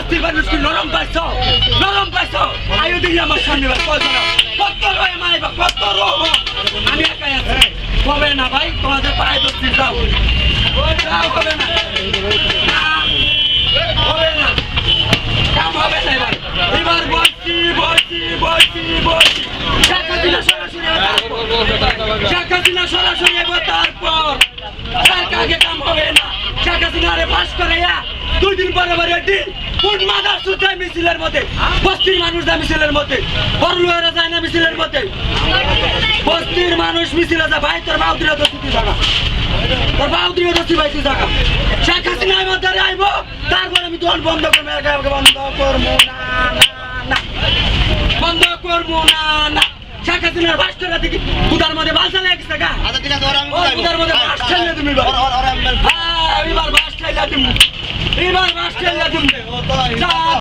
বস্তির মানুষ কি নরম পাইছ? নরম পাইছ? আয়ু দিই আমার সামনে কত রয়ে মাইবা, কত রহ আমি একাই আছি। হবে না ভাই, তোমাদের পায়ে বস্তি যাও, যাও, হবে না, হবে না, কাম হবে না। এবার বলছি বলছি বলছি বলছি শেখ হাসিনা সরাসরি শেখ হাসিনা সরাসরি এবার তারপর আগে কাম হবে না। শেখ হাসিনারে পাস করে 2 দিন পরে রেডি কোন মাদার সুতায় মিছিলের মধ্যে, বস্তির মানুষ যায় মিছিলের মধ্যে, বড়লুয়ারা যায় না মিছিলের মধ্যে, বস্তির মানুষ মিছিলে যায়। ভাই তোর বাউদ্রিয়া তো ছুটি জায়গা, তোর বাউদ্রিয়া তো ভাই তুই জায়গা। শেখ হাসিনা মধ্যে আইব, তারপর আমি দোকান বন্ধ করবো, বন্ধ করবো না, বন্ধ করবো না। শেখ হাসিনার বাস করে দেখি কুদার মধ্যে বাসা লাগছে গা, কুদার মধ্যে বাস ঠেলে তুমি এবার বাস ঠেলে তুমি, এবার বাস ঠেলে তুমি।